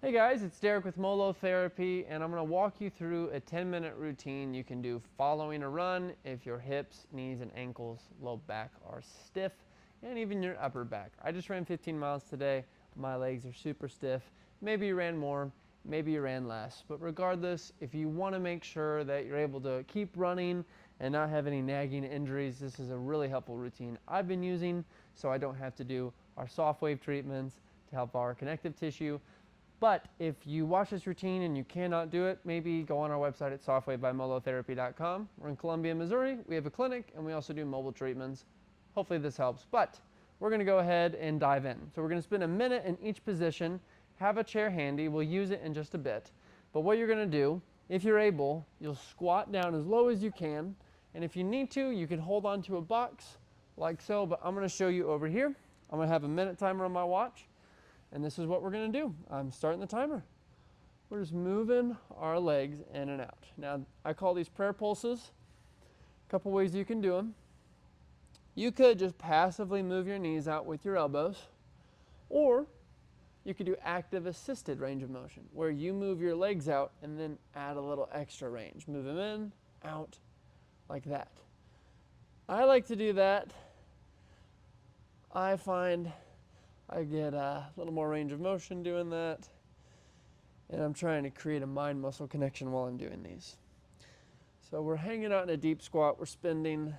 Hey guys, it's Derek with Molotherapy, and I'm going to walk you through a 10-minute routine you can do following a run if your hips, knees, and ankles, low back are stiff, and even your upper back. I just ran 15 miles today. My legs are super stiff. Maybe you ran more, maybe you ran less. But regardless, if you want to make sure that you're able to keep running and not have any nagging injuries, this is a really helpful routine I've been using so I don't have to do our soft wave treatments to help our connective tissue. But if you watch this routine and you cannot do it, maybe go on our website at softwavebymolotherapy.com. We're in Columbia, Missouri. We have a clinic and we also do mobile treatments. Hopefully this helps. But we're going to go ahead and dive in. So we're going to spend a minute in each position. Have a chair handy. We'll use it in just a bit. But what you're going to do, if you're able, you'll squat down as low as you can. And if you need to, you can hold on to a box like so. But I'm going to show you over here. I'm going to have a minute timer on my watch. And this is what we're gonna do. I'm starting the timer. We're just moving our legs in and out. Now, I call these prayer pulses. A couple ways you can do them. You could just passively move your knees out with your elbows, or you could do active assisted range of motion, where you move your legs out and then add a little extra range. Move them in, out, like that. I like to do that. I find I get a little more range of motion doing that. And I'm trying to create a mind-muscle connection while I'm doing these. So we're hanging out in a deep squat. We're spending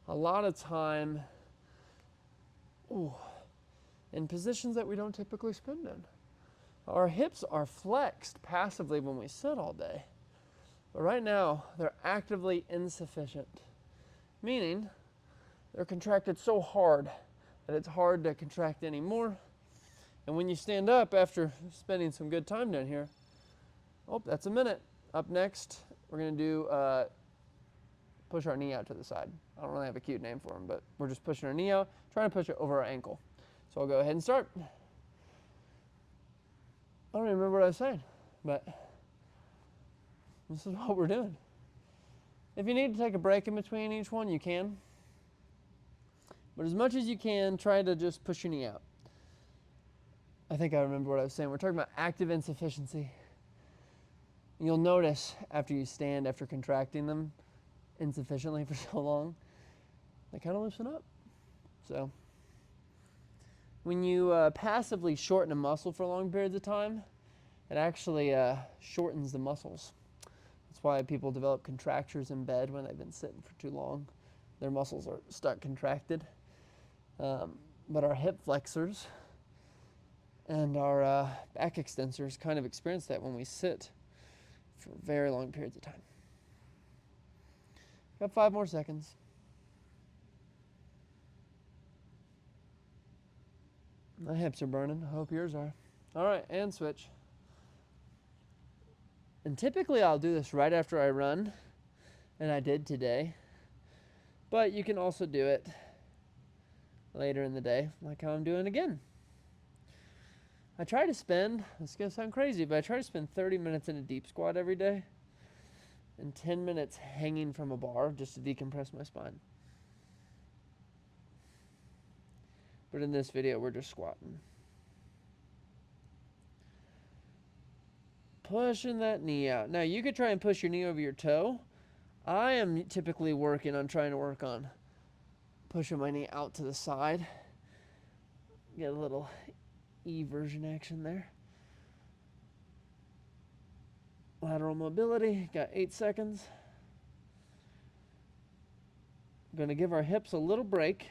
a lot of time in positions that we don't typically spend in. Our hips are flexed passively when we sit all day. But right now, they're actively insufficient, meaning they're contracted so hard that it's hard to contract anymore. And when you stand up after spending some good time down here, that's a minute. Up next, we're going to do push our knee out to the side. I don't really have a cute name for them, but we're just pushing our knee out, trying to push it over our ankle. So I'll go ahead and start. I don't even remember what I was saying, but this is what we're doing. If you need to take a break in between each one, you can. But as much as you can, try to just push your knee out. I think I remember what I was saying. We're talking about active insufficiency. You'll notice after you stand, after contracting them insufficiently for so long, they kind of loosen up. So when you passively shorten a muscle for long periods of time, it actually shortens the muscles. That's why people develop contractures in bed when they've been sitting for too long. Their muscles are stuck contracted. But our hip flexors and our back extensors kind of experience that when we sit for very long periods of time. Got 5 more seconds. My hips are burning. I hope yours are. All right, and switch. And typically I'll do this right after I run, and I did today. But you can also do it later in the day, like how I'm doing again. I try to spend, it's going to sound crazy, but I try to spend 30 minutes in a deep squat every day and 10 minutes hanging from a bar just to decompress my spine. But in this video, we're just squatting. Pushing that knee out. Now, you could try and push your knee over your toe. I am typically working on pushing my knee out to the side. Get a little eversion action there. Lateral mobility, got 8 seconds. Going to give our hips a little break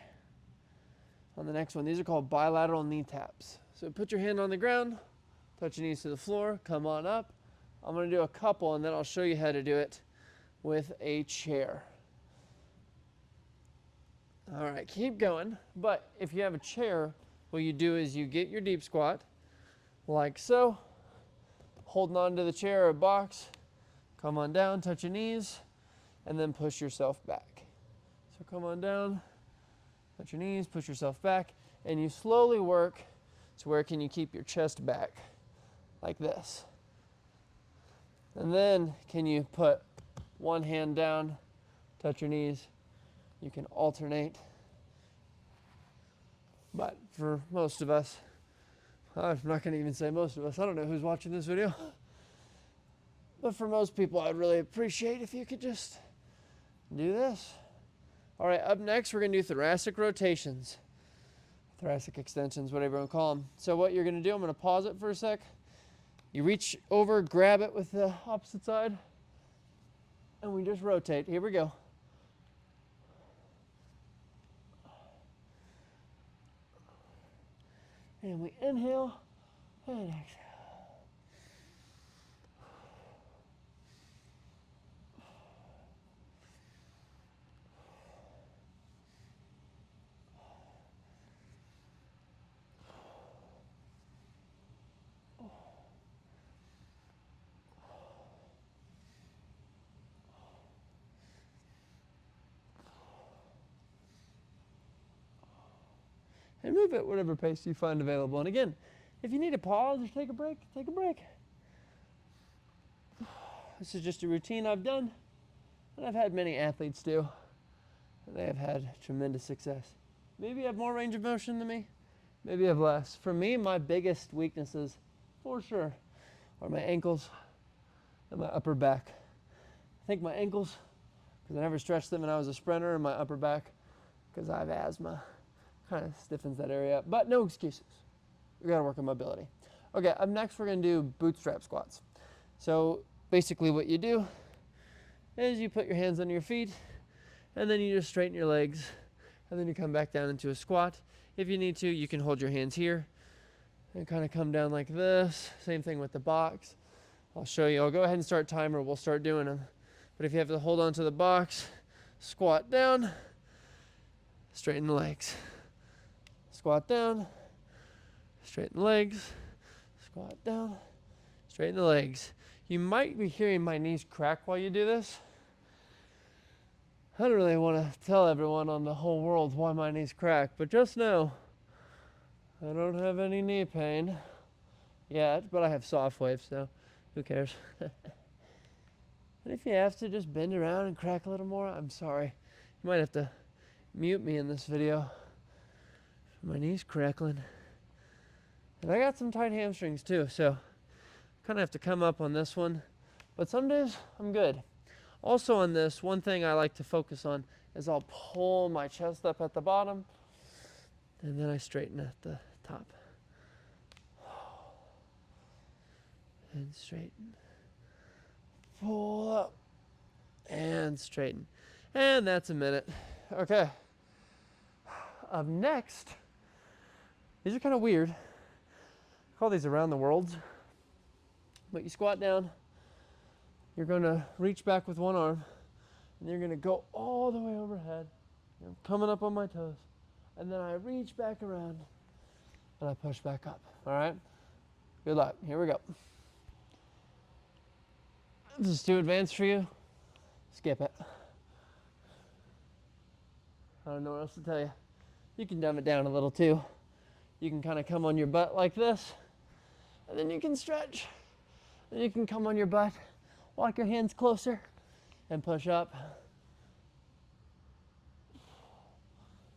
on the next one. These are called bilateral knee taps. So put your hand on the ground, touch your knees to the floor, come on up. I'm going to do a couple and then I'll show you how to do it with a chair. All right, keep going. But if you have a chair, what you do is you get your deep squat like so, holding on to the chair or a box, come on down, touch your knees, and then push yourself back. So come on down, touch your knees, push yourself back, and you slowly work to where can you keep your chest back, like this. And then can you put one hand down, touch your knees, you can alternate. But for most of us, I'm not going to even say most of us. I don't know who's watching this video. But for most people, I'd really appreciate if you could just do this. All right, up next, we're going to do thoracic rotations. Thoracic extensions, whatever you want to call them. So what you're going to do, I'm going to pause it for a sec. You reach over, grab it with the opposite side, and we just rotate. Here we go. And we inhale and exhale. And move at whatever pace you find available. And again, if you need to pause or take a break, take a break. This is just a routine I've done, and I've had many athletes do, and they have had tremendous success. Maybe you have more range of motion than me, maybe you have less. For me, my biggest weaknesses, for sure, are my ankles and my upper back. I think my ankles, because I never stretched them when I was a sprinter, and my upper back, because I have asthma. Kind of stiffens that area up, but no excuses. We got to work on mobility. Okay, up next we're going to do bootstrap squats. So basically what you do is you put your hands on your feet, and then you just straighten your legs, and then you come back down into a squat. If you need to, you can hold your hands here and kind of come down like this. Same thing with the box. I'll show you. I'll go ahead and start timer. We'll start doing them. But if you have to hold on to the box, squat down, straighten the legs. Squat down, straighten the legs, squat down, straighten the legs. You might be hearing my knees crack while you do this. I don't really want to tell everyone on the whole world why my knees crack, but just know I don't have any knee pain yet, but I have soft waves, so who cares? And if you have to just bend around and crack a little more, I'm sorry. You might have to mute me in this video. My knee's crackling. And I got some tight hamstrings too, so kind of have to come up on this one. But some days I'm good. Also on this, one thing I like to focus on is I'll pull my chest up at the bottom, and then I straighten at the top. And straighten. Pull up. And straighten. And that's a minute. Okay. Up next, these are kind of weird. I call these around the worlds. But you squat down. You're going to reach back with one arm. And you're going to go all the way overhead. I'm coming up on my toes. And then I reach back around. And I push back up. All right? Good luck. Here we go. This is too advanced for you. Skip it. I don't know what else to tell you. You can dumb it down a little too. You can kind of come on your butt like this, and then you can stretch. Then you can come on your butt, walk your hands closer, and push up.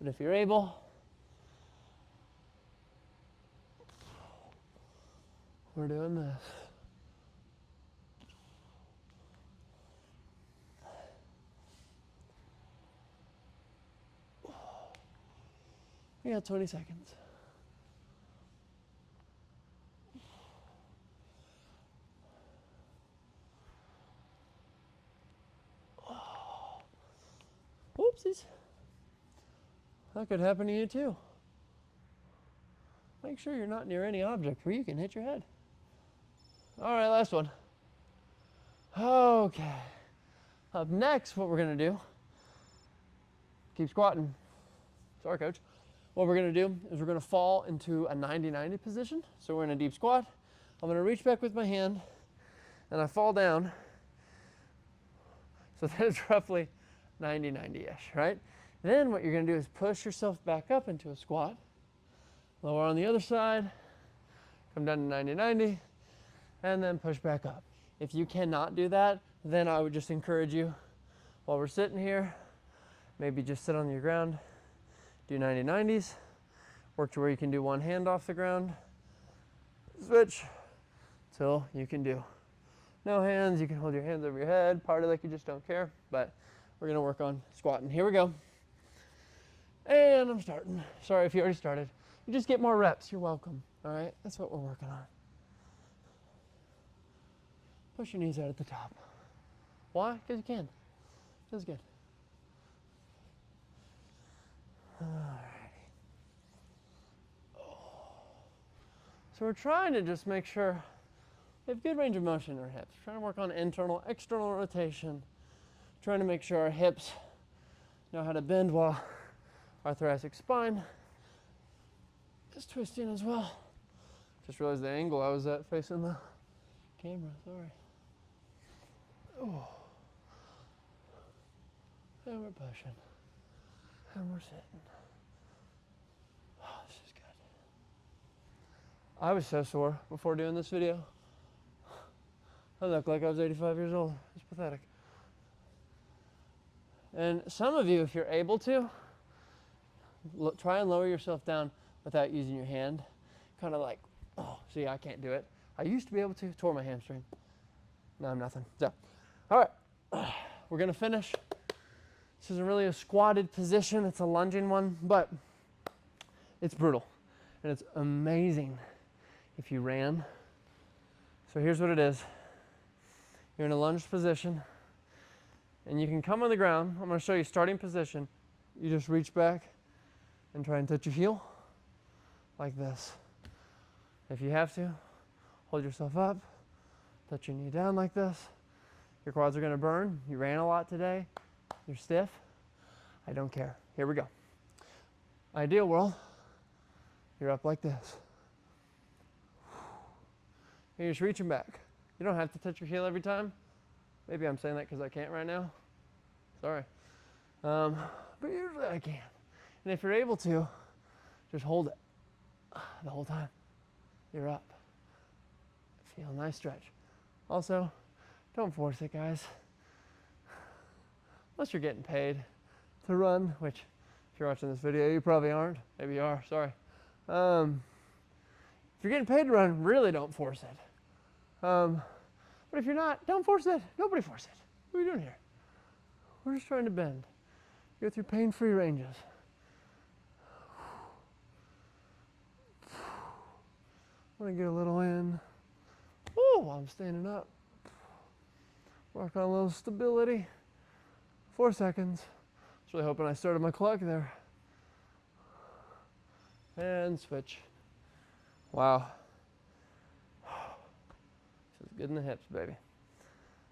But if you're able, we're doing this. We got 20 seconds. Whoopsies. That could happen to you too. Make sure you're not near any object where you can hit your head. All right, last one. Okay. Up next, what we're going to do, keep squatting. Sorry, coach. What we're going to do is we're going to fall into a 90-90 position. So we're in a deep squat. I'm going to reach back with my hand, and I fall down. So that is roughly 90-90-ish, right? Then what you're going to do is push yourself back up into a squat. Lower on the other side. Come down to 90-90, and then push back up. If you cannot do that, then I would just encourage you, while we're sitting here, maybe just sit on your ground. Do 90-90s, work to where you can do one hand off the ground, switch till you can do no hands. You can hold your hands over your head, party like you just don't care, but we're gonna work on squatting. Here we go. And I'm starting. Sorry if you already started. You just get more reps, you're welcome. All right, that's what we're working on. Push your knees out at the top. Why? Because you can. Feels good. Alrighty. So we're trying to just make sure we have good range of motion in our hips. Trying to work on internal, external rotation. Trying to make sure our hips know how to bend while our thoracic spine is twisting as well. Just realized the angle I was at facing the camera, sorry. Oh. And we're pushing. And we're sitting. Oh, this is good. I was so sore before doing this video. I looked like I was 85 years old. It's pathetic. And some of you, if you're able to, try and lower yourself down without using your hand. Kind of like, oh, see, I can't do it. I used to be able to, tore my hamstring. Now I'm nothing. So, all right, we're gonna finish. This isn't really a squatted position, it's a lunging one, but it's brutal. And it's amazing if you ran. So here's what it is. You're in a lunge position, and you can come on the ground. I'm gonna show you starting position. You just reach back and try and touch your heel like this. If you have to, hold yourself up, touch your knee down like this. Your quads are gonna burn. You ran a lot today. You're stiff. I don't care. Here we go. Ideal world, you're up like this. You're just reaching back. You don't have to touch your heel every time. Maybe I'm saying that because I can't right now. Sorry. But usually I can. And if you're able to, just hold it the whole time. You're up. Feel a nice stretch. Also, don't force it, guys. Unless you're getting paid to run, which if you're watching this video, you probably aren't. Maybe you are, sorry. If you're getting paid to run, really don't force it. But if you're not, don't force it. Nobody force it. What are we doing here? We're just trying to bend. Go through pain-free ranges. I'm gonna get a little in. Oh, while I'm standing up. Work on a little stability. 4 seconds. I was really hoping I started my clock there. And switch. Wow. This is good in the hips, baby.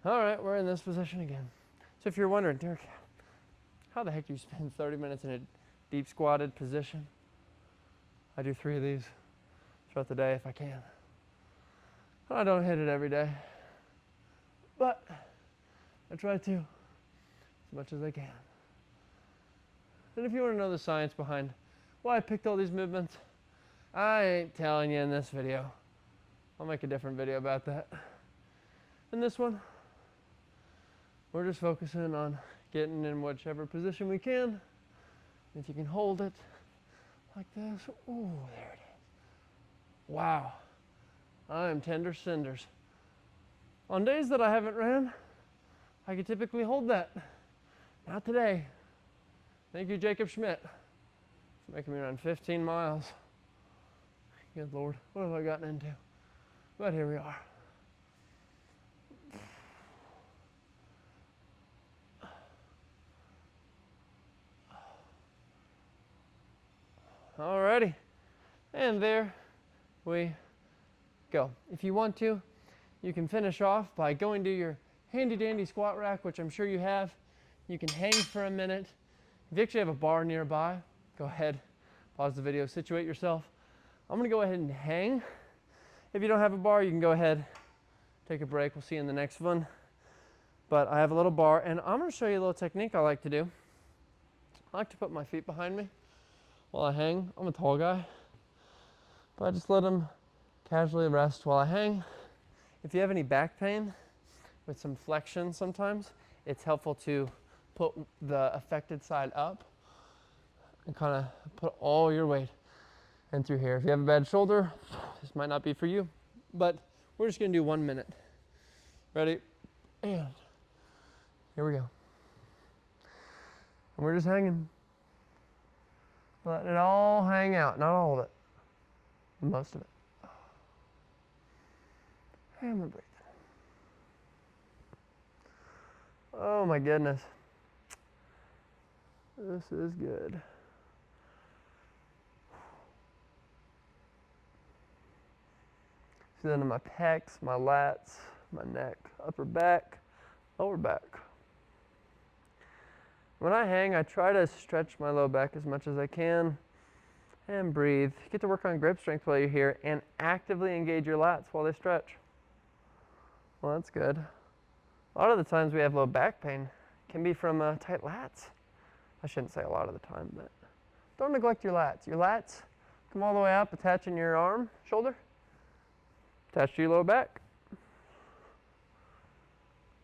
All right, we're in this position again. So if you're wondering, Derek, how the heck do you spend 30 minutes in a deep squatted position? I do 3 of these throughout the day if I can. I don't hit it every day, but I try to as much as I can. And if you want to know the science behind why I picked all these movements, I ain't telling you in this video. I'll make a different video about that. In this one, we're just focusing on getting in whichever position we can. If you can hold it like this, ooh, there it is. Wow, I am tender cinders. On days that I haven't ran, I can typically hold that. Not today. Thank you, Jacob Schmidt, for making me run 15 miles. Good Lord, what have I gotten into? But here we are. Alrighty, and there we go. If you want to, you can finish off by going to your handy dandy squat rack, which I'm sure you have. You can hang for a minute. If you actually have a bar nearby, go ahead, pause the video, situate yourself. I'm gonna go ahead and hang. If you don't have a bar, you can go ahead, take a break. We'll see you in the next one. But I have a little bar, and I'm gonna show you a little technique I like to do. I like to put my feet behind me while I hang. I'm a tall guy, but I just let them casually rest while I hang. If you have any back pain with some flexion sometimes, it's helpful to put the affected side up and kind of put all your weight in through here. If you have a bad shoulder, This might not be for you, but we're just gonna do 1 minute. Ready? And here we go. And we're just hanging. Letting it all hang out, not all of it, most of it. And we're breathing. Oh my goodness. This is good. Feeling in my pecs, my lats, my neck, upper back, lower back. When I hang, I try to stretch my low back as much as I can and breathe. Get to work on grip strength while you're here and actively engage your lats while they stretch. Well, that's good. A lot of the times we have low back pain can be from tight lats. I shouldn't say a lot of the time, but don't neglect your lats. Your lats come all the way up, attaching your arm, shoulder, attach to your lower back.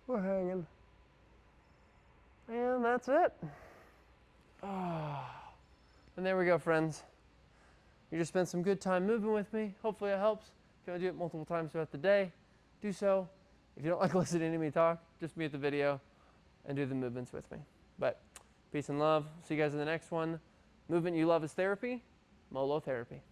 We're hanging. And that's it. Oh. And there we go, friends. You just spent some good time moving with me. Hopefully it helps. If you want to do it multiple times throughout the day, do so. If you don't like listening to me talk, just mute the video and do the movements with me. But peace and love. See you guys in the next one. Movement you love is therapy. Molo Therapy.